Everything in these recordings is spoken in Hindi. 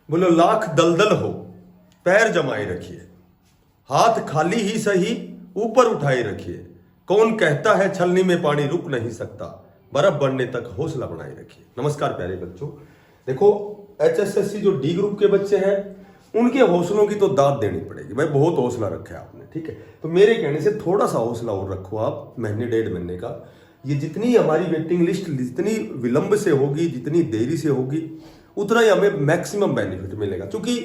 बोलो लाख दलदल हो पैर जमाए रखिए, हाथ खाली ही सही ऊपर उठाए रखिए। कौन कहता है छलनी में पानी रुक नहीं सकता, बर्फ बनने तक हौसला बनाए रखिए। नमस्कार प्यारे बच्चों, देखो HSSC जो डी ग्रुप के बच्चे हैं उनके हौसलों की तो दाद देनी पड़ेगी भाई, बहुत हौसला रखा है आपने, ठीक है। तो मेरे कहने से थोड़ा सा हौसला और रखो आप, महीने डेढ़ महीने का। ये जितनी हमारी वेटिंग लिस्ट जितनी विलंब से होगी, जितनी देरी से होगी, उतना ही हमें मैक्सिमम बेनिफिट मिलेगा। क्योंकि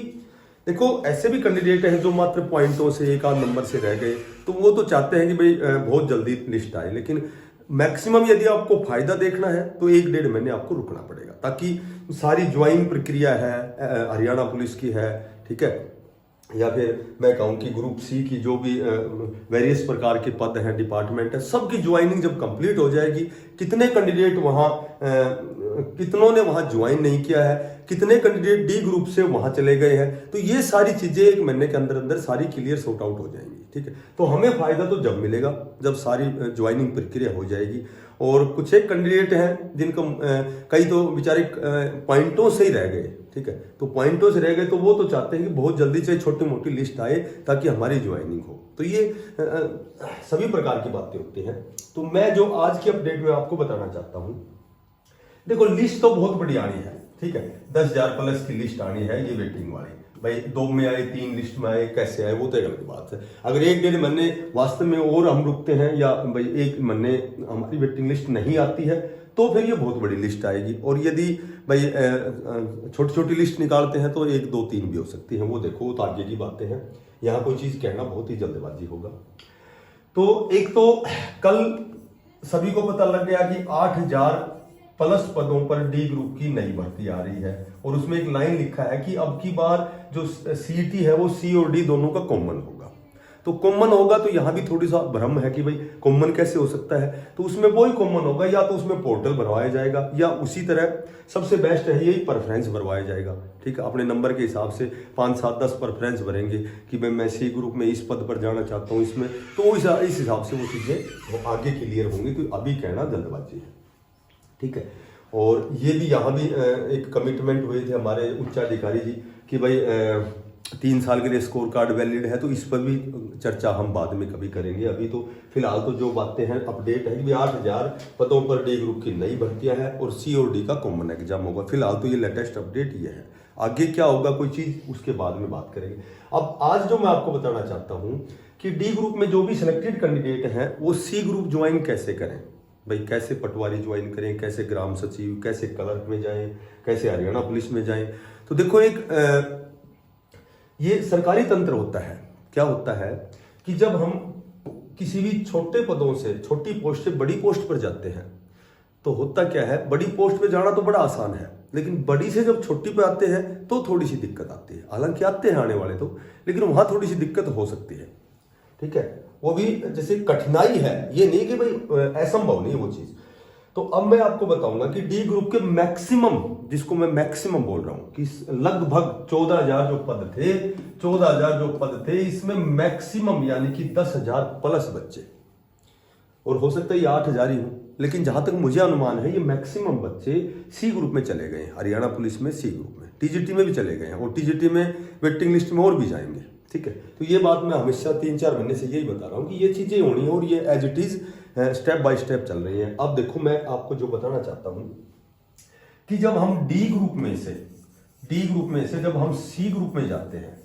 देखो ऐसे भी कैंडिडेट हैं जो मात्र पॉइंटों से एक आध नंबर से रह गए, तो वो तो चाहते हैं कि भाई बहुत जल्दी लिस्ट आए, लेकिन मैक्सिमम यदि आपको फायदा देखना है तो एक डेढ़ महीने आपको रुकना पड़ेगा, ताकि सारी ज्वाइन प्रक्रिया है हरियाणा पुलिस की है, ठीक है, या फिर मैं कहूँ कि ग्रुप सी की जो भी वेरियस प्रकार के पद हैं, डिपार्टमेंट है, सबकी ज्वाइनिंग जब कंप्लीट हो जाएगी, कितने कैंडिडेट वहाँ कितनों ने वहाँ ज्वाइन नहीं किया है, कितने कैंडिडेट डी ग्रुप से वहाँ चले गए हैं, तो ये सारी चीज़ें एक महीने के अंदर अंदर सारी क्लियर सॉर्ट आउट हो जाएंगी, ठीक है। तो हमें फायदा तो जब मिलेगा जब सारी ज्वाइनिंग प्रक्रिया हो जाएगी। और कुछ एक कैंडिडेट हैं जिनको कई तो बेचारे पॉइंटों से ही रह गए, ठीक है, तो पॉइंटों से रह गए, तो वो तो चाहते हैं कि बहुत जल्दी से छोटी मोटी लिस्ट आए ताकि हमारी ज्वाइनिंग हो। तो ये सभी प्रकार की बातें होती हैं। तो मैं जो आज की अपडेट में आपको बताना चाहता हूं, देखो लिस्ट तो बहुत बड़ी आनी है, ठीक है, 10,000 प्लस की लिस्ट आनी है ये वेटिंग वाली। भाई 2 में आए, 3 लिस्ट में आए, कैसे आए वो तो एक अलग बात है। अगर एक डेढ़ महीने वास्तव में और हम रुकते हैं, या भाई एक महीने हमारी वेटिंग लिस्ट नहीं आती है, तो फिर ये बहुत बड़ी लिस्ट आएगी। और यदि भाई छोटी छोटी लिस्ट निकालते हैं तो 1 2 3 भी हो सकती है, वो देखो वो तो आगे की बातें हैं। यहाँ कोई चीज कहना बहुत ही जल्दबाजी होगा। तो एक तो कल सभी को पता लग गया कि 8,000 प्लस पदों पर डी ग्रुप की नई भर्ती आ रही है, और उसमें एक लाइन लिखा है कि अब की बार जो CET है वो C और D दोनों का कॉमन होगा। तो कॉमन होगा तो यहां भी थोड़ी सा भ्रम है कि भाई कॉमन कैसे हो सकता है, तो उसमें वही कॉमन होगा, या तो उसमें पोर्टल भरवाया जाएगा, या उसी तरह सबसे बेस्ट है यही प्रेफरेंस भरवाया जाएगा, ठीक है। अपने नंबर के हिसाब से 5 7 10 प्रेफरेंस भरेंगे कि भाई मैं C ग्रुप में इस पद पर जाना चाहता हूँ इसमें, तो इस हिसाब से वो चीजें आगे क्लियर होंगी। तो अभी कहना जल्दबाजी है, ठीक है। और ये भी यहाँ भी एक कमिटमेंट हुए थे हमारे उच्चाधिकारी जी कि भाई 3 साल के लिए स्कोर कार्ड वैलिड है, तो इस पर भी चर्चा हम बाद में कभी करेंगे। अभी तो फिलहाल तो जो बातें हैं अपडेट है कि 8,000 पदों पर डी ग्रुप की नई भर्तियां हैं और C और D का कॉमन एग्जाम होगा। फिलहाल तो ये लेटेस्ट अपडेट ये है, आगे क्या होगा कोई चीज उसके बाद में बात करेंगे। अब आज जो मैं आपको बताना चाहता हूँ कि डी ग्रुप में जो भी सिलेक्टेड कैंडिडेट हैं वो C ग्रुप ज्वाइन कैसे करें, भाई कैसे पटवारी ज्वाइन करें, कैसे ग्राम सचिव, कैसे क्लर्क में जाएं, कैसे हरियाणा पुलिस में जाएं। तो देखो एक ये सरकारी तंत्र होता है। क्या होता है कि जब हम किसी भी छोटे पदों से छोटी पोस्ट से बड़ी पोस्ट पर जाते हैं, तो होता क्या है, बड़ी पोस्ट पे जाना तो बड़ा आसान है, लेकिन बड़ी से जब छोटी पे आते हैं तो थोड़ी सी दिक्कत आती है। हालांकि आते हैं आने वाले तो, लेकिन वहां थोड़ी सी दिक्कत हो सकती है, ठीक है। वो भी जैसे कठिनाई है, ये नहीं कि भाई असंभव नहीं है वो चीज। तो अब मैं आपको बताऊंगा कि डी ग्रुप के मैक्सिमम, जिसको मैं मैक्सिमम बोल रहा हूं कि लगभग 14,000 जो पद थे, 14,000 जो पद थे, इसमें मैक्सिमम यानी कि 10,000 प्लस बच्चे, और हो सकता है ये 8,000 ही हो, लेकिन जहां तक मुझे अनुमान है ये मैक्सिमम बच्चे C ग्रुप में चले गए हैं, हरियाणा पुलिस में C ग्रुप में, TGT में भी चले गए हैं, और TGT में वेटिंग लिस्ट में और भी जाएंगे, ठीक है। तो ये बात मैं हमेशा 3-4 महीने से यही बता रहा हूँ कि ये चीजें होनी है, और ये as it is step by step चल रही है। अब देखो मैं आपको जो बताना चाहता हूँ कि जब हम डी ग्रुप में से जब हम C ग्रुप में जाते हैं,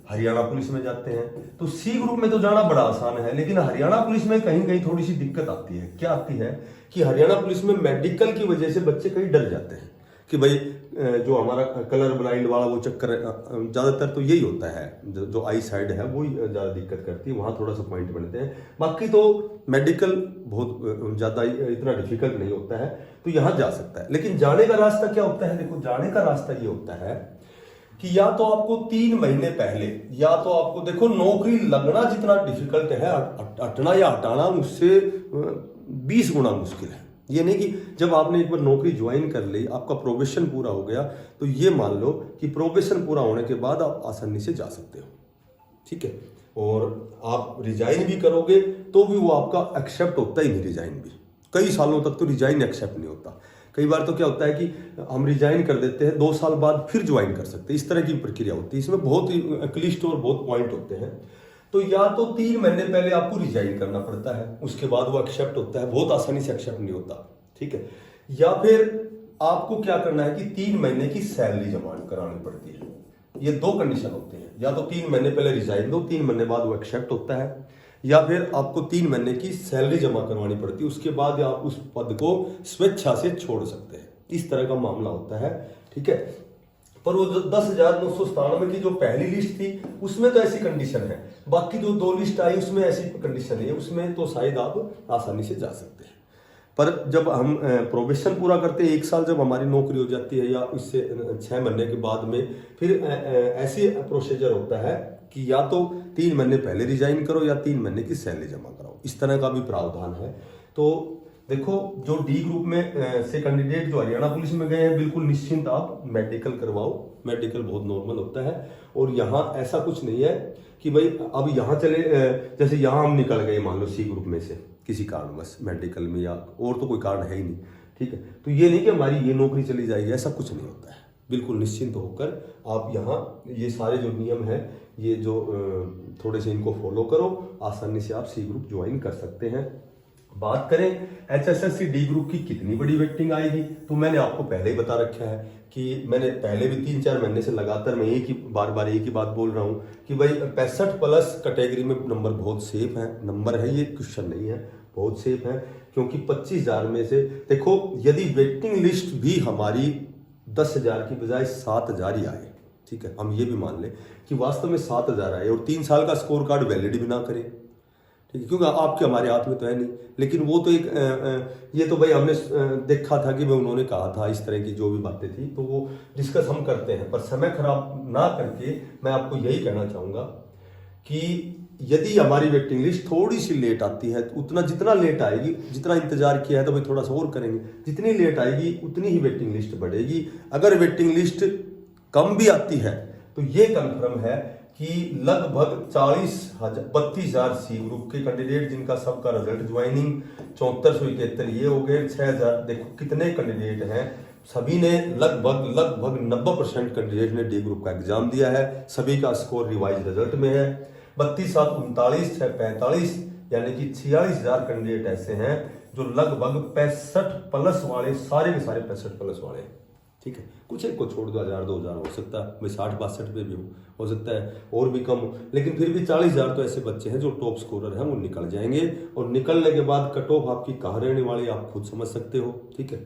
हरियाणा पुलिस में जाते हैं, तो C ग्रुप में तो जाना बड़ा आसान है, लेकिन हरियाणा पुलिस में कहीं कहीं थोड़ी सी दिक्कत आती है। क्या आती है कि हरियाणा पुलिस में मेडिकल की वजह से बच्चे कहीं डर जाते हैं कि भाई जो हमारा कलर ब्लाइंड वाला वो चक्कर, ज्यादातर तो यही होता है, जो आई साइड है वो ज्यादा दिक्कत करती है, वहां थोड़ा सा पॉइंट बनते हैं। बाकी तो मेडिकल बहुत ज्यादा इतना डिफिकल्ट नहीं होता है, तो यहां जा सकता है। लेकिन जाने का रास्ता क्या होता है, देखो जाने का रास्ता ये होता है कि या तो आपको 3 महीने पहले, या तो आपको देखो नौकरी लगना जितना डिफिकल्ट है, हटना या हटाना उससे 20 गुना मुश्किल है। ये नहीं कि जब आपने एक बार नौकरी ज्वाइन कर ली, आपका प्रोबेशन पूरा हो गया, तो ये मान लो कि प्रोबेशन पूरा होने के बाद आप आसानी से जा सकते हो, ठीक है। और आप रिजाइन भी करोगे तो भी वो आपका एक्सेप्ट होता ही नहीं, रिजाइन भी कई सालों तक तो रिजाइन एक्सेप्ट नहीं होता। कई बार तो क्या होता है कि हम रिजाइन कर देते हैं, 2 साल बाद फिर ज्वाइन कर सकते हैं, इस तरह की प्रक्रिया होती है। इसमें बहुत ही क्लिष्ट और बहुत पॉइंट होते हैं। तो या तो 3 महीने पहले आपको रिजाइन करना पड़ता है, उसके बाद वो एक्सेप्ट होता है, बहुत आसानी से एक्सेप्ट नहीं होता, ठीक है। या फिर आपको क्या करना है कि 3 महीने की सैलरी जमा करानी पड़ती है। ये 2 कंडीशन होते हैं, या तो 3 महीने पहले रिजाइन दो, 3 महीने बाद वो एक्सेप्ट होता है, या फिर आपको 3 महीने की सैलरी जमा करवानी पड़ती है, उसके बाद आप उस पद को स्वेच्छा से छोड़ सकते हैं। इस तरह का मामला होता है, ठीक है। पर वो 10,997 की जो पहली लिस्ट थी उसमें तो ऐसी कंडीशन है, बाकी जो 2 लिस्ट आई उसमें ऐसी कंडीशन है, उसमें तो शायद आप आसानी से जा सकते हैं। पर जब हम प्रोबेशन पूरा करते हैं, 1 साल जब हमारी नौकरी हो जाती है, या इससे 6 महीने के बाद में फिर ऐसी प्रोसीजर होता है कि या तो 3 महीने पहले रिजाइन करो या 3 महीने की सैलरी जमा कराओ, इस तरह का भी प्रावधान है। तो देखो, जो डी ग्रुप में से कैंडिडेट जो हरियाणा पुलिस में गए हैं, बिल्कुल निश्चिंत आप मेडिकल करवाओ, मेडिकल बहुत नॉर्मल होता है। और यहाँ ऐसा कुछ नहीं है कि भाई अब यहाँ चले, जैसे यहाँ हम निकल गए मान लो सी ग्रुप में से किसी कारणवश मेडिकल में, या और तो कोई कारण है ही नहीं, ठीक है, तो ये नहीं कि हमारी ये नौकरी चली जाएगी, ऐसा कुछ नहीं होता है। बिल्कुल निश्चिंत होकर आप यहाँ ये सारे जो नियम है, ये जो थोड़े से इनको फॉलो करो, आसानी से आप सी ग्रुप ज्वाइन कर सकते हैं। बात करें HSSC डी ग्रुप की कितनी बड़ी वेटिंग आएगी, तो मैंने आपको पहले ही बता रखा है कि मैंने पहले भी 3-4 महीने से लगातार मैं बार बार एक ही बात बोल रहा हूँ कि भाई 65+ कैटेगरी में नंबर बहुत सेफ है, नंबर है, ये क्वेश्चन नहीं है, बहुत सेफ है। क्योंकि 25,000 में से देखो, यदि वेटिंग लिस्ट भी हमारी 10,000 की बजाय 7,000 ही आए, ठीक है, हम ये भी मान लें कि वास्तव में 7,000 आए और 3 साल का स्कोर कार्ड वैलिड भी ना करें, ठीक है, क्योंकि आपके हमारे हाथ में तो है नहीं, लेकिन वो तो एक ये तो भाई हमने देखा था कि भाई उन्होंने कहा था, इस तरह की जो भी बातें थी, तो वो डिस्कस हम करते हैं। पर समय खराब ना करके मैं आपको यही कहना चाहूँगा कि यदि हमारी वेटिंग लिस्ट थोड़ी सी लेट आती है, तो उतना जितना लेट आएगी, जितना इंतजार किया है तो भाई थोड़ा सा और करेंगे, जितनी लेट आएगी उतनी ही वेटिंग लिस्ट बढ़ेगी। अगर वेटिंग लिस्ट कम भी आती है तो ये कन्फर्म है कि लगभग 32,000 सी ग्रुप के कैंडिडेट, जिनका सबका रिजल्ट ज्वाइनिंग 7471 ये हो गए, 6,000, देखो कितने कैंडिडेट हैं, सभी ने लगभग 90% कैंडिडेट ने डी ग्रुप का एग्जाम दिया है, सभी का स्कोर रिवाइज रिजल्ट में है। 32,739 645 यानी कि 46,000 कैंडिडेट ऐसे हैं जो लगभग 65+ वाले, सारे के सारे 65+ वाले हैं, ठीक है। कुछ एक को छोड़ दो, 1,000-2,000 हो सकता है, 60-62 पे भी हो सकता है, और भी कम, लेकिन फिर भी 40,000 तो ऐसे बच्चे हैं जो टॉप स्कोरर हैं, वो निकल जाएंगे। और निकलने के बाद कट ऑफ आपकी कहाँ रहने वाली आप खुद समझ सकते हो, ठीक है।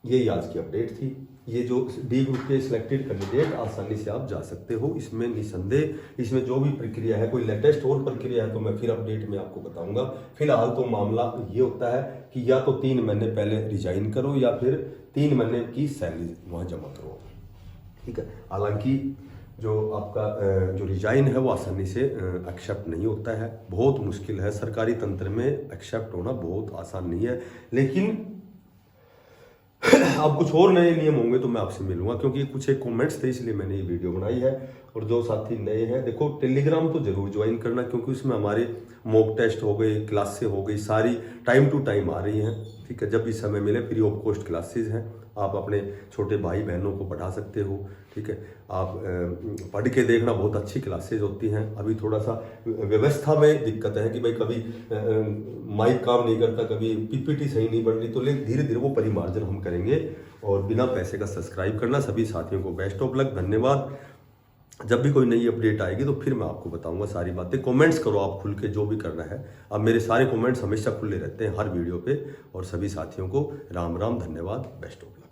यही आज की अपडेट थी। ये जो डी ग्रुप के सिलेक्टेड कैंडिडेट, आसानी से आप जा सकते हो, इसमें निसंदेह। इसमें जो भी प्रक्रिया है, कोई लेटेस्ट और प्रक्रिया है तो मैं फिर अपडेट में आपको बताऊंगा। फिलहाल तो मामला ये होता है कि या तो 3 महीने पहले रिजाइन करो या फिर 3 महीने की सैलरी वहाँ जमा करो, ठीक है। हालांकि जो आपका जो रिजाइन है वो आसानी से एक्सेप्ट नहीं होता है, बहुत मुश्किल है, सरकारी तंत्र में एक्सेप्ट होना बहुत आसान नहीं है। लेकिन अब कुछ और नए नियम होंगे तो मैं आपसे मिलूंगा, क्योंकि कुछ एक कमेंट्स थे इसलिए मैंने ये वीडियो बनाई है। और जो साथी नए हैं, देखो टेलीग्राम तो जरूर ज्वाइन करना, क्योंकि उसमें हमारे मॉक टेस्ट हो गए, क्लासें हो गई, सारी टाइम टू टाइम आ रही हैं, ठीक है। जब भी समय मिले, फ्री ऑफ कॉस्ट क्लासेज हैं, आप अपने छोटे भाई बहनों को पढ़ा सकते हो, ठीक है। आप पढ़ के देखना, बहुत अच्छी क्लासेज होती हैं। अभी थोड़ा सा व्यवस्था में दिक्कत है कि भाई कभी माइक काम नहीं करता, कभी पीपीटी सही नहीं बन रही, तो धीरे धीरे वो परिमार्जन हम करेंगे। और बिना पैसे का सब्सक्राइब करना। सभी साथियों को बेस्ट ऑफ लक, धन्यवाद। जब भी कोई नई अपडेट आएगी तो फिर मैं आपको बताऊंगा सारी बातें। कमेंट्स करो आप खुल के, जो भी करना है। अब मेरे सारे कमेंट्स हमेशा खुले रहते हैं हर वीडियो पे। और सभी साथियों को राम राम, धन्यवाद, बेस्ट ऑफ लक।